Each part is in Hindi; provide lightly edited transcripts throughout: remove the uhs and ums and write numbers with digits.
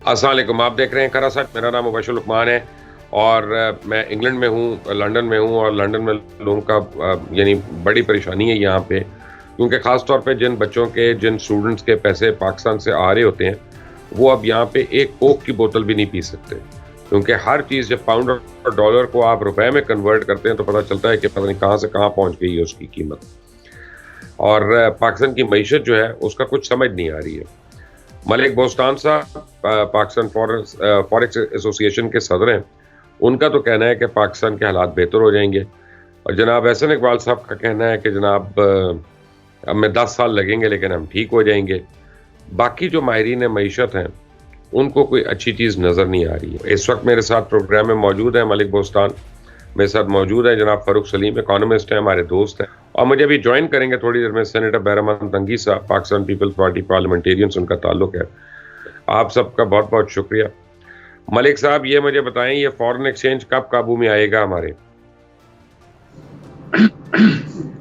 अस्सलाम वालेकुम। आप देख रहे हैं खरा सच। मेरा नाम मुबशर लुकमान है और मैं इंग्लैंड में हूँ, लंदन में हूँ। और लंदन में लोगों का यानी बड़ी परेशानी है यहाँ पे, क्योंकि ख़ास तौर पे जिन स्टूडेंट्स के पैसे पाकिस्तान से आ रहे होते हैं, वो अब यहाँ पे एक कोक की बोतल भी नहीं पी सकते, क्योंकि हर चीज़ जब पाउंड और डॉलर को आप रुपए में कन्वर्ट करते हैं तो पता चलता है कि पता नहीं कहाँ से कहाँ पहुँच गई है उसकी कीमत। और पाकिस्तान की मईशत जो है उसका कुछ समझ नहीं आ रही है। मलिक बोस्तान साहब पाकिस्तान फॉरेक्स एसोसिएशन के सदर हैं। उनका तो कहना है कि पाकिस्तान के हालात बेहतर हो जाएंगे, और जनाब एहसन इकबाल साहब का कहना है कि जनाब हमें 10 साल लगेंगे लेकिन हम ठीक हो जाएंगे। बाकी जो माहिरीन मईशत हैं उनको कोई अच्छी चीज़ नज़र नहीं आ रही है। इस वक्त मेरे साथ प्रोग्राम में मौजूद है मलिक बोस्तान, मेरे साथ मौजूद है जनाब फ़ारूक सलीम, इकोनॉमिस्ट हैं, हमारे दोस्त हैं, और मुझे अभी ज्वाइन करेंगे थोड़ी देर में सेनेटर बैरहमान तंगी साहब, पाकिस्तान पीपल्स पार्टी पार्लियामेंटेरियन उनका ताल्लुक है। आप सबका बहुत बहुत शुक्रिया। मलिक साहब, ये मुझे बताएं, ये फॉरेन एक्सचेंज कब काबू में आएगा हमारे?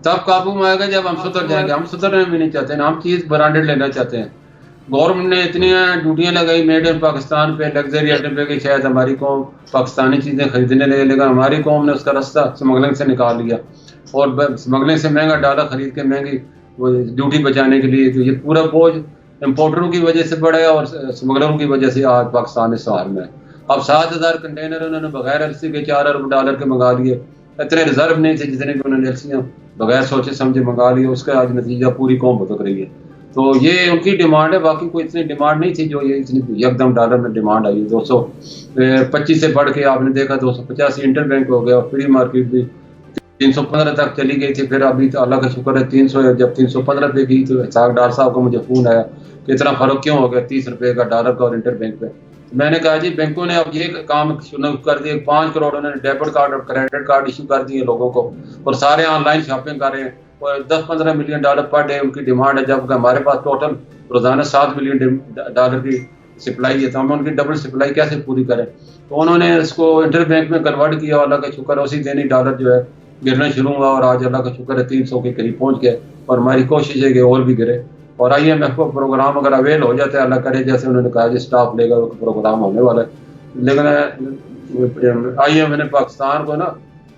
तब काबू में आएगा जब हम सुधर जाएंगे। हम सुधरना भी नहीं चाहते ना, हम चीज़ ब्रांडेड लेना चाहते हैं। गवर्नमेंट ने इतनी ड्यूटियां लगाई मेड इन पाकिस्तान पे, लग्जरी आइटम पे, कि शायद हमारी कौम पाकिस्तानी चीज़ें खरीदने लगे, लेकिन हमारी कौम ने उसका रास्ता स्मगलिंग से निकाल लिया। और स्मगलिंग से महंगा डॉलर खरीद के महंगी वो ड्यूटी बचाने के लिए, तो ये पूरा बोझ इम्पोर्टरों की वजह से बढ़ा है और स्मगलरों की वजह से आज पाकिस्तान इस हाल में है। अब 7,000 कंटेनर उन्होंने बगैर एलसी के $4 अरब के मंगा लिए। इतने रिजर्व नहीं थे जितने कि उन्होंने एलसियाँ बगैर सोचे समझे मंगा लिए। उसका आज नतीजा पूरी कौम भुगत रही है। तो ये उनकी डिमांड है, बाकी कोई इतनी डिमांड नहीं थी जो ये इतनी एकदम डॉलर में डिमांड आई है। 225 से बढ़ के आपने देखा 285 इंटरबैंक हो गया। फ्री मार्केट भी 315 तक चली गई थी, फिर अभी तो अल्लाह का शुक्र है 300 है। जब 315 पे गई तो इसहाक डार साहब को मुझे फ़ोन आया कि इतना फ़र्क क्यों हो गया 30 रुपये का डॉलर का और इंटरबैंक पे। तो मैंने कहा जी बैंकों ने अब ये काम शुरू कर दिए। 5 करोड़ उन्होंने डेबिट कार्ड और क्रेडिट कार्ड इशू कर दिए लोगों को, और सारे ऑनलाइन शॉपिंग कर रहे हैं। और 10-15 मिलियन डॉलर पर डे उनकी डिमांड है, जबकि हमारे पास टोटल रोजाना 7 मिलियन डॉलर की सप्लाई है। तो हम उनकी डबल सप्लाई कैसे पूरी करें? तो उन्होंने इसको इंटरबैंक में कन्वर्ट किया। अल्लाह का शुक्र है उसी दिन ही डॉलर जो है गिरना शुरू हुआ, और आज अल्लाह का शुक्र है 300 के करीब पहुंच गया। और हमारी कोशिश है कि और भी गिरे। और IMF को प्रोग्राम अगर अवेल हो जाता है, अल्लाह करे, जैसे उन्होंने कहा जी स्टाफ लेगा प्रोग्राम होने वाला है। लेकिन IMF ने पाकिस्तान को ना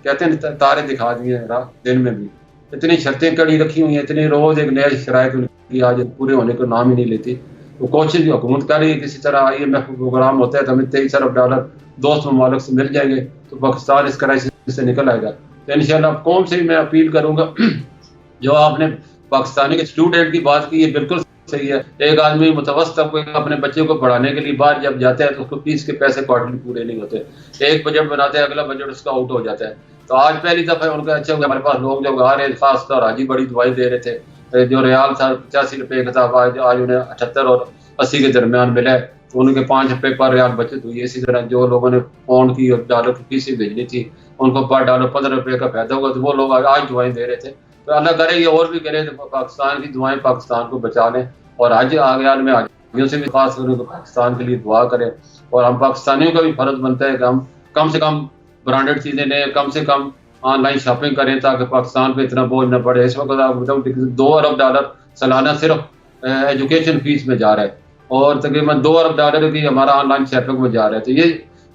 कहते हैं तारे दिखा दिए हैं दिन में भी। इतनी शर्तें कड़ी रखी हुई हैं, इतनी रोज एक नया शराइत उनकी आज पूरे होने को नाम ही नहीं लेती। तो कोशिश हुकूमत कर रही है किसी तरह IMF प्रोग्राम होता है तो हमें 23 अरब डॉलर दोस्त ममालिक से मिल जाएंगे, तो पाकिस्तान इस क्राइसिस से निकल आएगा। तो इंशाल्लाह कौम से ही मैं अपील करूंगा जो आपने पाकिस्तानी के स्टूडेंट की बात की है बिल्कुल सही है। एक आदमी मुतवस्सित तबके अपने बच्चे को पढ़ाने के लिए बाहर जब जाता है तो उसको फीस के पैसे क्वार्टरली पूरे नहीं होते। एक बजट बनाते हैं, अगला बजट उसका आउट हो जाता है। तो आज पहली दफा उनका अच्छा हुआ, हमारे पास लोग जब आ रहे हैं, खासतौर हाजी बड़ी दवाई दे रहे थे। जो रियाल था 85 रुपये का था, आज उन्हें 78 और 80 के दरमियान मिला है। तो उनके 5 रुपये पर रियाल बचत हुई है। इसी तरह जो लोगों ने पाउंड की और डॉलर की फीसें भेजनी थी उनको पर डॉलर 15 रुपये का फायदा होगा, तो वो लोग आज दुआएं दे रहे थे। तो अल्लाह करे ये और भी करे तो पाकिस्तान की दुआएं पाकिस्तान को बचा लें। और आज आगे में हाजियों से भी खास करके पाकिस्तान के लिए दुआ करें। और हम पाकिस्तानियों का भी फर्ज बनता है कि हम कम से कम ब्रांडेड चीज़ें लें, कम से कम ऑनलाइन शॉपिंग करें, ताकि पाकिस्तान पे इतना बोझ न पड़े। इस वक्त आप बताऊँ 2 अरब डॉलर सालाना सिर्फ एजुकेशन फीस में जा रहा है, और तकरीबन 2 अरब डॉलर की हमारा ऑनलाइन शॉपिंग में जा रहा है। तो ये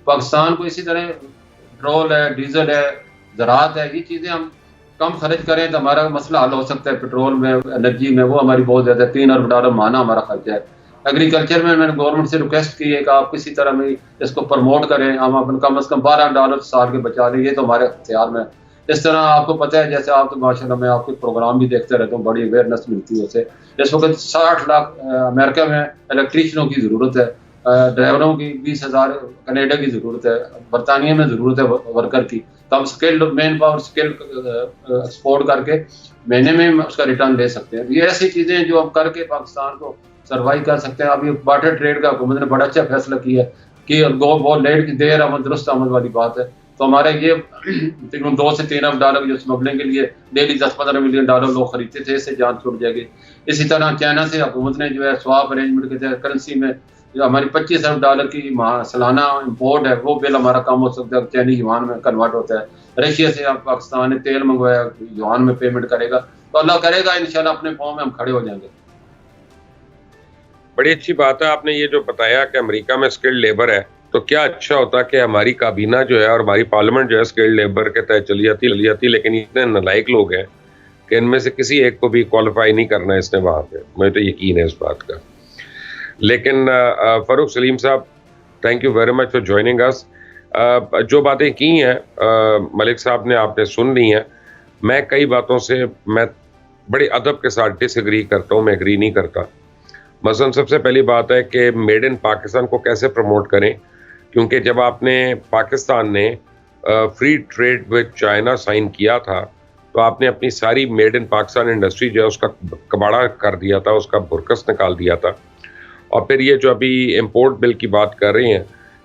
पाकिस्तान को इसी तरह पेट्रोल है, डीजल है, ज़राअत है, ये चीज़ें हम कम खर्च करें तो हमारा मसला हल हो सकता है। पेट्रोल में, एनर्जी में वो हमारी बहुत ज़्यादा 3 अरब डॉलर माना हमारा खर्चा है। एग्रीकल्चर में मैंने गवर्नमेंट से रिक्वेस्ट की है कि आप किसी तरह में इसको प्रमोट करें, हम अपन कम से कम $12 साल के बचा लें, ये तो हमारे अख्तियार में। इस तरह आपको पता है, जैसे आप तो माशाल्लाह मैं आपके प्रोग्राम भी देखते रहता हूँ, बड़ी अवेयरनेस मिलती है उससे। इस वक्त 60 लाख अमेरिका में इलेक्ट्रीशियनों की ज़रूरत है, ड्राइवरों की 20,000 कनाडा की ज़रूरत है, बरतानिया में ज़रूरत है वर्कर की। तो हम skilled man power skill export करके महीने में उसका रिटर्न ले सकते हैं। ये ऐसी चीज़ें जो हम करके पाकिस्तान को सर्वाइव कर सकते हैं। अभी बार्टर ट्रेड का हुकूमत ने बड़ा अच्छा फैसला किया है कि बहुत लेट की देर आमद दुरुस्त आमद वाली बात है। तो हमारे ये तकरीबन 2 से 3 अरब डॉलर जो स्मगलिंग के लिए डेली 10-15 मिलियन डॉलर लोग खरीदते थे, इससे जान छूट जाएगी। इसी तरह चाइना से हुकूमत ने जो है स्वाप अरेंजमेंट के तहत करेंसी में जो हमारी 25 अरब डॉलर की सालाना इम्पोर्ट है, वो बिल हमारा कम हो सकता है, चाइनीज युआन में कन्वर्ट होता है। रशिया से अब पाकिस्तान ने तेल मंगवाया, युआन में पेमेंट करेगा। तो अल्लाह करेगा इंशाल्लाह अपने पाँव में हम खड़े हो जाएंगे। बड़ी अच्छी बात है आपने ये जो बताया कि अमेरिका में स्किल्ड लेबर है, तो क्या अच्छा होता कि हमारी काबीना जो है और हमारी पार्लियामेंट जो है स्किल्ड लेबर के तहत चली जाती, लेकिन इतने नालायक लोग हैं कि इनमें से किसी एक को भी क्वालिफाई नहीं करना है इसने वहाँ पे। मुझे तो यकीन है इस बात का। लेकिन फ़ारूक सलीम साहब, thank you very much for joining us. जो बातें की हैं मलिक साहब ने, आपने सुन ली हैं। मैं कई बातों से मैं बड़े अदब के साथ डिसएग्री करता हूँ, मैं एग्री नहीं करता। मसलन सबसे पहली बात है कि मेड इन पाकिस्तान को कैसे प्रमोट करें, क्योंकि जब आपने पाकिस्तान ने free trade with China sign किया था, तो आपने अपनी सारी मेड इन पाकिस्तान इंडस्ट्री जो है उसका कबाड़ा कर दिया था, उसका बुरकस निकाल दिया था। और फिर ये जो अभी इंपोर्ट बिल की बात कर रहे हैं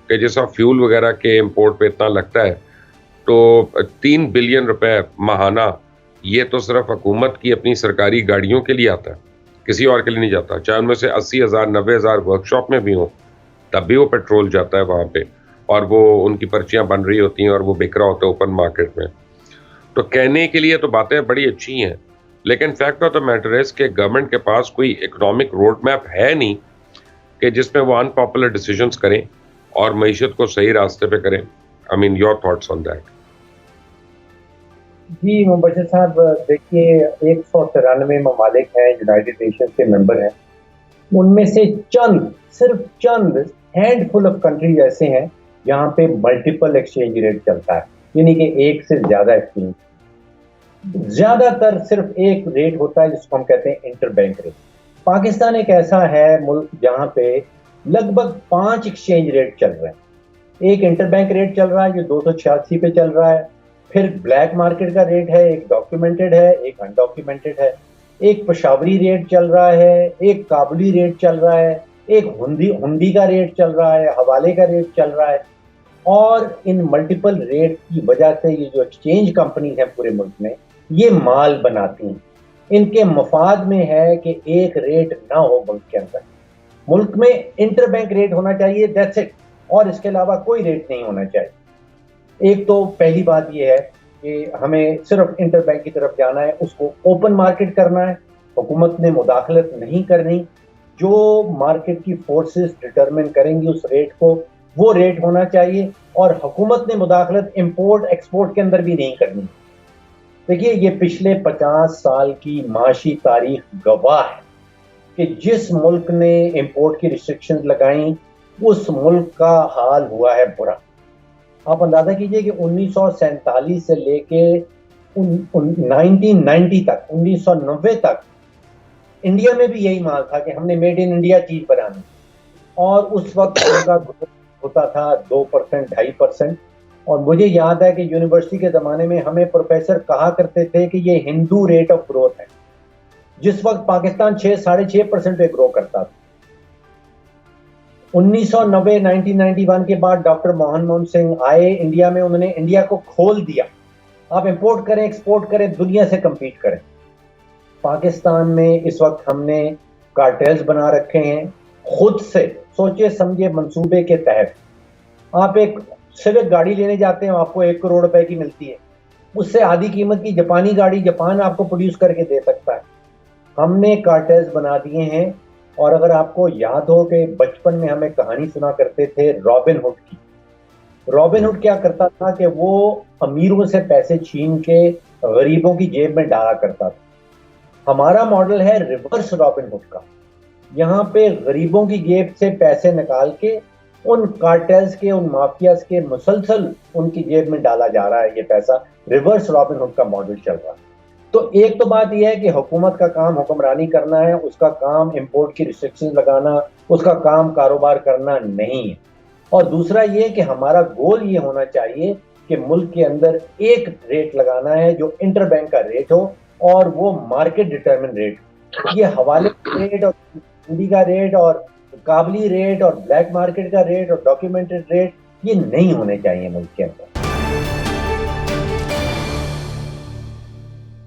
कि जैसा फ्यूल वगैरह के इंपोर्ट पे इतना लगता है, तो 3 बिलियन रुपए माहाना ये तो सिर्फ हुकूमत की अपनी सरकारी गाड़ियों के लिए आता है, किसी और के लिए नहीं जाता। चाहे उनमें से 80,000 90,000 वर्कशॉप में भी हो, तब भी वो पेट्रोल जाता है वहाँ पे, और वो उनकी पर्चियाँ बन रही होती हैं और वो बिक रहा होता है ओपन मार्केट में। तो कहने के लिए तो बातें बड़ी अच्छी हैं, लेकिन fact of the matter is कि गवर्नमेंट के पास कोई इकोनॉमिक रोड मैप है नहीं कि जिसमें वो अनपॉपुलर डिसीजंस करें और मईशत को सही रास्ते पे करें। I mean your thoughts on that. जी मुबशर साहब, देखिए 193 ममालिक हैं, यूनाइटेड नेशंस के मेंबर हैं। उनमें से सिर्फ चंद हैंडफुल ऑफ कंट्रीज ऐसे हैं जहाँ पे मल्टीपल एक्सचेंज रेट चलता है, यानी कि एक से ज्यादा एक्सचेंज। ज्यादातर सिर्फ एक रेट होता है जिसको हम कहते हैं इंटर बैंक रेट। पाकिस्तान एक ऐसा है मुल्क जहाँ पे लगभग 5 एक्सचेंज रेट चल रहे हैं। एक इंटर बैंक रेट चल रहा है जो 286 पे चल रहा है, फिर ब्लैक मार्केट का रेट है, एक डॉक्यूमेंटेड है, एक अनडॉक्यूमेंटेड है, एक पेशावरी रेट चल रहा है, एक काबुली रेट चल रहा है, एक हुंडी का रेट चल रहा है, हवाले का रेट चल रहा है। और इन मल्टीपल रेट की वजह से ये जो एक्सचेंज कंपनीज हैं पूरे मुल्क में, ये माल बनाती हैं। इनके मफाद में है कि एक रेट ना हो मुल्क के अंदर। मुल्क में इंटर बैंक रेट होना चाहिए, दैट्स इट, और इसके अलावा कोई रेट नहीं होना चाहिए। एक तो पहली बात यह है कि हमें सिर्फ इंटर बैंक की तरफ जाना है, उसको ओपन मार्केट करना है, हुकूमत ने मुदाखलत नहीं करनी। जो मार्केट की फोर्सेस डिटरमिन करेंगी उस रेट को, वो रेट होना चाहिए, और हुकूमत ने मुदाखलत इंपोर्ट एक्सपोर्ट के अंदर भी नहीं करनी। देखिए, ये पिछले 50 साल की माशी तारीख गवाह है कि जिस मुल्क ने इंपोर्ट की रिस्ट्रिक्शंस लगाई उस मुल्क का हाल हुआ है बुरा। आप अंदाजा कीजिए कि 1947 से लेके 1990 तक, 1990 तक इंडिया में भी यही माल था कि हमने मेड इन इंडिया चीज बनानी, और उस वक्त उनका ग्रोथ होता था 2% 2.5%। और मुझे याद है कि यूनिवर्सिटी के ज़माने में हमें प्रोफेसर कहा करते थे कि ये हिंदू रेट ऑफ ग्रोथ है, जिस वक्त पाकिस्तान 6-6.5% पे ग्रो करता था। 1990 1991 के बाद डॉक्टर मनमोहन सिंह आए इंडिया में, उन्होंने इंडिया को खोल दिया, आप इंपोर्ट करें एक्सपोर्ट करें, दुनिया से कंपीट करें। पाकिस्तान में इस वक्त हमने कार्टेल्स बना रखे हैं, खुद से सोचे समझे मंसूबे के तहत। आप एक सिविक गाड़ी लेने जाते हैं, आपको 1 करोड़ रुपए की मिलती है, उससे आधी कीमत की जापानी गाड़ी जापान आपको प्रोड्यूस करके दे सकता है। हमने कार्टेल्स बना दिए हैं। और अगर आपको याद हो कि बचपन में हमें कहानी सुना करते थे रॉबिन हुड की। रॉबिन हुड क्या करता था कि वो अमीरों से पैसे छीन के गरीबों की जेब में डाला करता था। हमारा मॉडल है रिवर्स रॉबिन हुड का। यहाँ पे गरीबों की जेब से पैसे निकाल के उन कार्टेल्स के, उन माफियाज के मुसलसल उनकी जेब में डाला जा रहा है ये पैसा। रिवर्स रॉबिन हुड का मॉडल चल रहा है। तो एक तो बात यह है कि हुकूमत का काम हुक्मरानी करना है, उसका काम इंपोर्ट की रिस्ट्रिक्शंस लगाना, उसका काम कारोबार करना नहीं है। और दूसरा ये कि हमारा गोल ये होना चाहिए कि मुल्क के अंदर एक रेट लगाना है जो इंटर बैंक का रेट हो, और वो मार्केट डिटरमिन रेट। ये हवाले रेट और हुंडी का रेट और काबली रेट और ब्लैक मार्केट का रेट और डॉक्यूमेंटेड रेट ये नहीं होने चाहिए मुल्क के अंदर।